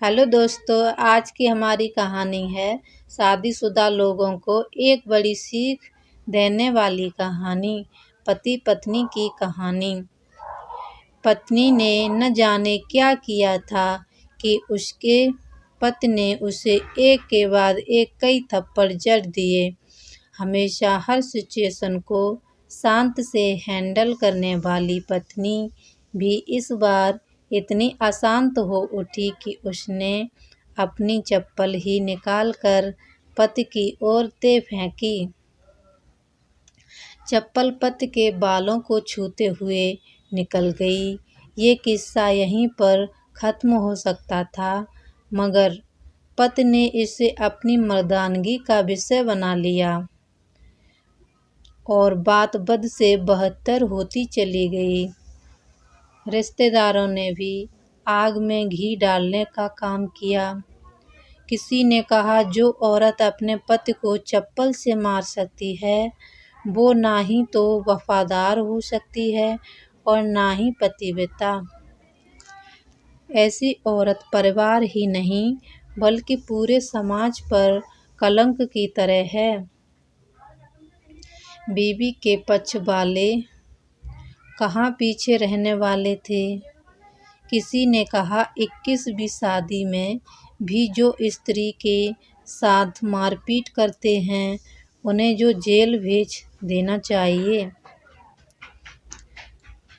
Hello दोस्तों, आज की हमारी कहानी है शादीशुदा लोगों को एक बड़ी सीख देने वाली कहानी। पति पत्नी की कहानी। पत्नी ने न जाने क्या किया था कि उसके पति ने उसे एक के बाद एक कई थप्पड़ जड़ दिए। हमेशा हर सिचुएशन को शांत से हैंडल करने वाली पत्नी भी इस बार इतनी अशांत हो उठी कि उसने अपनी चप्पल ही निकालकर पति की ओर दे फेंकी। चप्पल पति के बालों को छूते हुए निकल गई। ये किस्सा यहीं पर खत्म हो सकता था, मगर पति ने इसे अपनी मर्दानगी का विषय बना लिया और बात बद से बदतर होती चली गई। रिश्तेदारों ने भी आग में घी डालने का काम किया। किसी ने कहा, जो औरत अपने पति को चप्पल से मार सकती है वो ना ही तो वफादार हो सकती है और ना ही पतिव्रता। ऐसी औरत परिवार ही नहीं बल्कि पूरे समाज पर कलंक की तरह है। बीवी के पक्ष वाले कहाँ पीछे रहने वाले थे। किसी ने कहा, 21वीं शादी में भी जो स्त्री के साथ मारपीट करते हैं उन्हें जो जेल भेज देना चाहिए।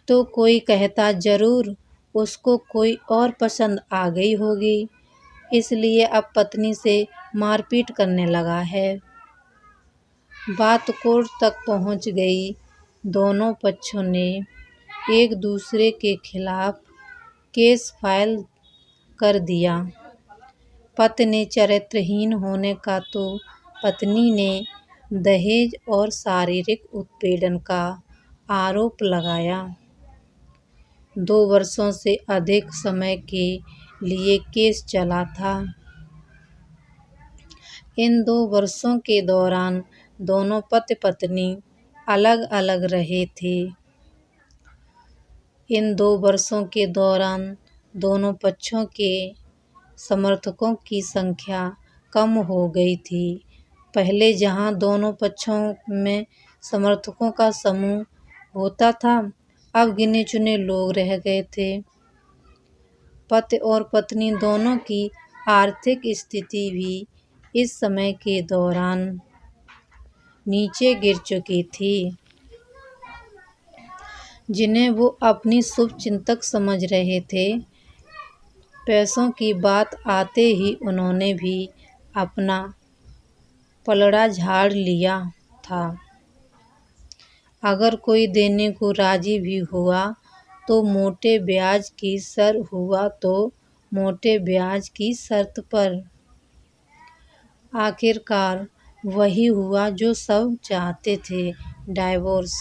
तो कोई कहता, जरूर उसको कोई और पसंद आ गई होगी, इसलिए अब पत्नी से मारपीट करने लगा है। बात कोर्ट तक पहुंच गई। दोनों पक्षों ने एक दूसरे के खिलाफ केस फाइल कर दिया। पति ने चरित्रहीन होने का तो पत्नी ने दहेज और शारीरिक उत्पीड़न का आरोप लगाया। 2 वर्षों से अधिक समय के लिए केस चला था। इन 2 वर्षों के दौरान दोनों पति पत्नी अलग अलग रहे थे। इन 2 वर्षों के दौरान दोनों पक्षों के समर्थकों की संख्या कम हो गई थी। पहले जहां दोनों पक्षों में समर्थकों का समूह होता था, अब गिने चुने लोग रह गए थे। पति और पत्नी दोनों की आर्थिक स्थिति भी इस समय के दौरान नीचे गिर चुकी थी। जिन्हें वो अपनी शुभचिंतक समझ रहे थे, पैसों की बात आते ही उन्होंने भी अपना पलड़ा झाड़ लिया था। अगर कोई देने को राजी भी हुआ तो मोटे ब्याज की शर्त पर। आखिरकार वही हुआ जो सब चाहते थे, डाइवोर्स।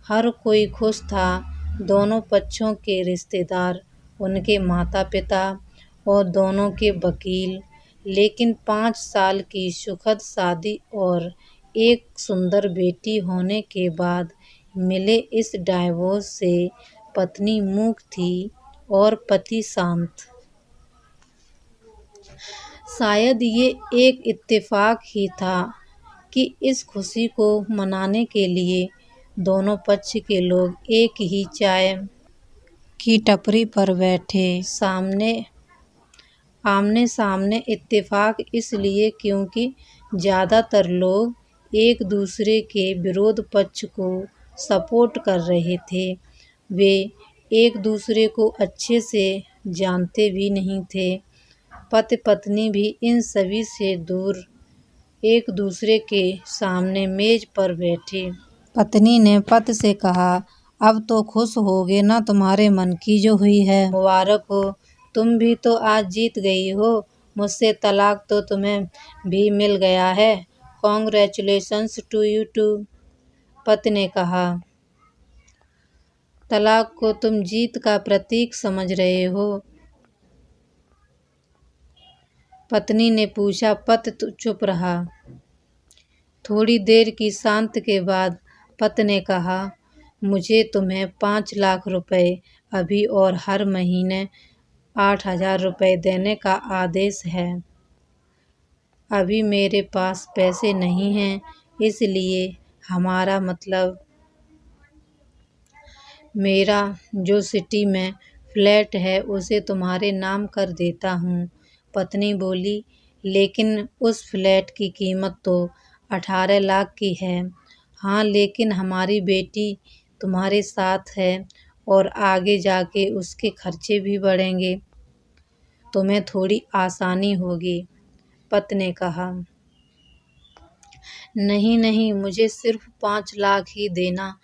हर कोई खुश था, दोनों पक्षों के रिश्तेदार, उनके माता पिता और दोनों के वकील। लेकिन 5 साल की सुखद शादी और एक सुंदर बेटी होने के बाद मिले इस डाइवोर्स से पत्नी मूक थी और पति शांत। शायद ये एक इत्तेफाक ही था कि इस खुशी को मनाने के लिए दोनों पक्ष के लोग एक ही चाय की टपरी पर बैठे। आमने सामने इत्तेफाक इसलिए क्योंकि ज़्यादातर लोग एक दूसरे के विरोध पक्ष को सपोर्ट कर रहे थे। वे एक दूसरे को अच्छे से जानते भी नहीं थे। पति पत्नी भी इन सभी से दूर एक दूसरे के सामने मेज पर बैठे। पत्नी ने पति से कहा, अब तो खुश होगे ना, तुम्हारे मन की जो हुई है। मुबारक हो, तुम भी तो आज जीत गई हो। मुझसे तलाक तो तुम्हें भी मिल गया है। Congratulations to you too. पति ने कहा, तलाक को तुम जीत का प्रतीक समझ रहे हो। पत्नी ने पूछा। पति चुप रहा। थोड़ी देर की शांति के बाद पति ने कहा, मुझे तुम्हें 5 लाख रुपए अभी और हर महीने 8,000 रुपये देने का आदेश है। अभी मेरे पास पैसे नहीं हैं, इसलिए हमारा मतलब मेरा जो सिटी में फ्लैट है उसे तुम्हारे नाम कर देता हूँ। पत्नी बोली, लेकिन उस फ्लैट की कीमत तो 18 लाख की है। हाँ, लेकिन हमारी बेटी तुम्हारे साथ है और आगे जाके उसके खर्चे भी बढ़ेंगे, तुम्हें थोड़ी आसानी होगी। पत्नी ने कहा, नहीं नहीं, मुझे सिर्फ 5 लाख ही देना,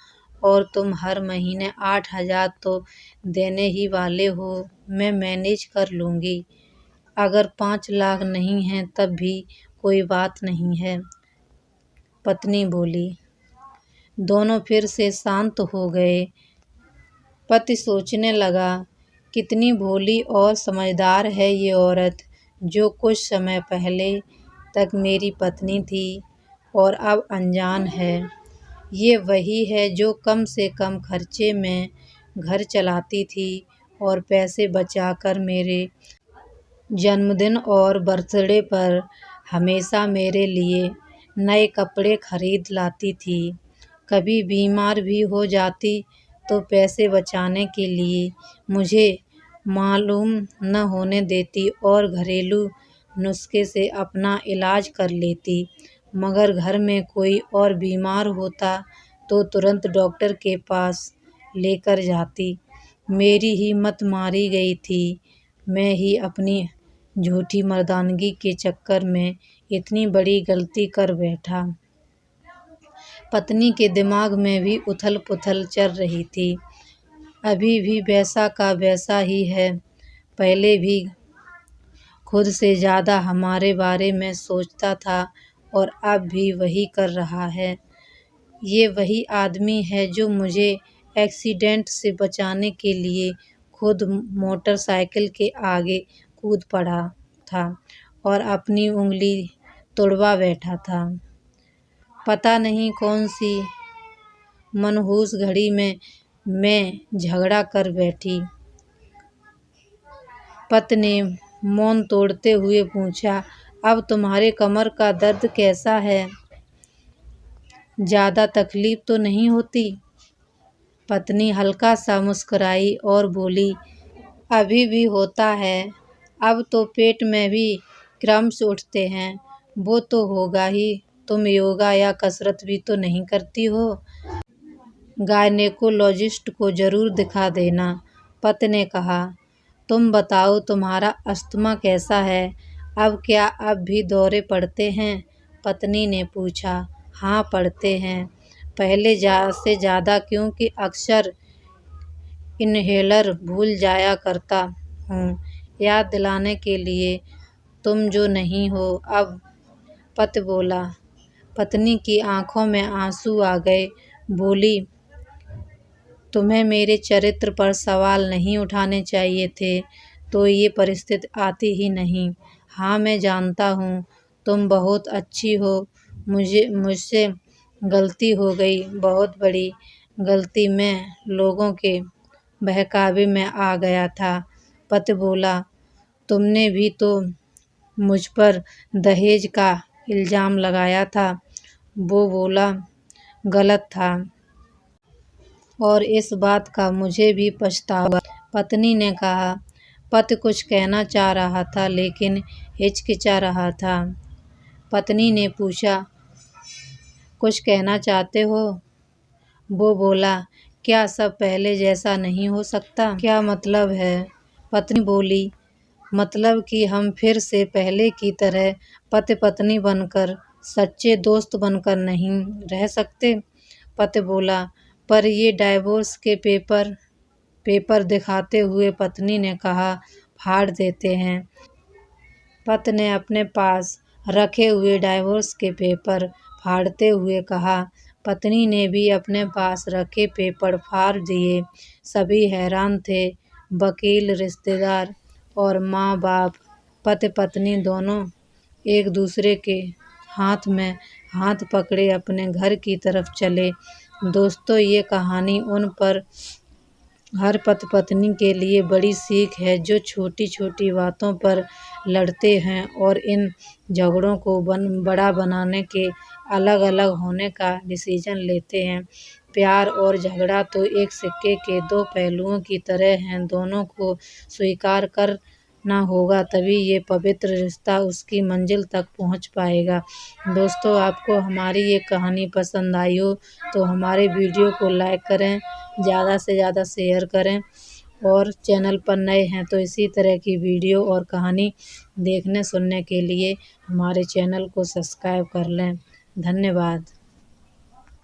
और तुम हर महीने 8,000 तो देने ही वाले हो, मैं मैनेज कर लूँगी। अगर 5 लाख नहीं हैं तब भी कोई बात नहीं है, पत्नी बोली। दोनों फिर से शांत हो गए। पति सोचने लगा, कितनी भोली और समझदार है ये औरत, जो कुछ समय पहले तक मेरी पत्नी थी और अब अनजान है। ये वही है जो कम से कम खर्चे में घर चलाती थी और पैसे बचाकर मेरे जन्मदिन और बर्थडे पर हमेशा मेरे लिए नए कपड़े खरीद लाती थी। कभी बीमार भी हो जाती तो पैसे बचाने के लिए मुझे मालूम न होने देती और घरेलू नुस्खे से अपना इलाज कर लेती। मगर घर में कोई और बीमार होता तो तुरंत डॉक्टर के पास लेकर जाती। मेरी हिम्मत मारी गई थी। मैं ही अपनी झूठी मर्दानगी के चक्कर में इतनी बड़ी गलती कर बैठा। पत्नी के दिमाग में भी उथल-पुथल चल रही थी। अभी भी वैसा का वैसा ही है। पहले भी खुद से ज़्यादा हमारे बारे में सोचता था और अब भी वही कर रहा है। ये वही आदमी है जो मुझे एक्सीडेंट से बचाने के लिए खुद मोटरसाइकिल के आगे कूद पड़ा था और अपनी उंगली तुड़वा बैठा था। पता नहीं कौन सी मनहूस घड़ी में मैं झगड़ा कर बैठी। पति ने मौन तोड़ते हुए पूछा, अब तुम्हारे कमर का दर्द कैसा है? ज़्यादा तकलीफ तो नहीं होती? पत्नी हल्का सा मुस्कुराई और बोली, अभी भी होता है। अब तो पेट में भी क्रम्स उठते हैं। वो तो होगा ही, तुम योगा या कसरत भी तो नहीं करती हो। गायनेकोलॉजिस्ट को ज़रूर दिखा देना। पति ने कहा, तुम बताओ तुम्हारा अस्थमा कैसा है? अब क्या अब भी दौरे पड़ते हैं? पत्नी ने पूछा। हाँ, पड़ते हैं, पहले से ज़्यादा, क्योंकि अक्सर इन्हेलर भूल जाया करता हूँ याद दिलाने के लिए, तुम जो नहीं हो अब। पति बोला। पत्नी की आंखों में आंसू आ गए। बोली, तुम्हें मेरे चरित्र पर सवाल नहीं उठाने चाहिए थे तो ये परिस्थिति आती ही नहीं। हाँ, मैं जानता हूँ तुम बहुत अच्छी हो। मुझसे गलती हो गई, बहुत बड़ी गलती। मैं लोगों के बहकावे में आ गया था। पति बोला, तुमने भी तो मुझ पर दहेज का इल्ज़ाम लगाया था। वो बोला गलत था और इस बात का मुझे भी पछतावा। पत्नी ने कहा। पति कुछ कहना चाह रहा था लेकिन हिचकिचा रहा था। पत्नी ने पूछा, कुछ कहना चाहते हो? वो बोला, क्या सब पहले जैसा नहीं हो सकता? क्या मतलब है? पत्नी बोली, मतलब कि हम फिर से पहले की तरह पति पत्नी बनकर, सच्चे दोस्त बनकर नहीं रह सकते? पति बोला, पर ये डाइवोर्स के पेपर दिखाते हुए पत्नी ने कहा, फाड़ देते हैं। पति ने अपने पास रखे हुए डाइवोर्स के पेपर फाड़ते हुए कहा। पत्नी ने भी अपने पास रखे पेपर फाड़ दिए। सभी हैरान थे, वकील, रिश्तेदार और माँ बाप। पति पत्नी दोनों एक दूसरे के हाथ में हाथ पकड़े अपने घर की तरफ चले। दोस्तों, ये कहानी उन पर हर पति पत्नी के लिए बड़ी सीख है, जो छोटी छोटी बातों पर लड़ते हैं और इन झगड़ों को बड़ा बनाने के अलग अलग होने का डिसीजन लेते हैं। प्यार और झगड़ा तो एक सिक्के के दो पहलुओं की तरह हैं, दोनों को स्वीकार करना होगा, तभी ये पवित्र रिश्ता उसकी मंजिल तक पहुंच पाएगा। दोस्तों, आपको हमारी ये कहानी पसंद आई हो तो हमारे वीडियो को लाइक करें, ज़्यादा से ज़्यादा शेयर करें और चैनल पर नए हैं तो इसी तरह की वीडियो और कहानी देखने सुनने के लिए हमारे चैनल को सब्सक्राइब कर लें। धन्यवाद।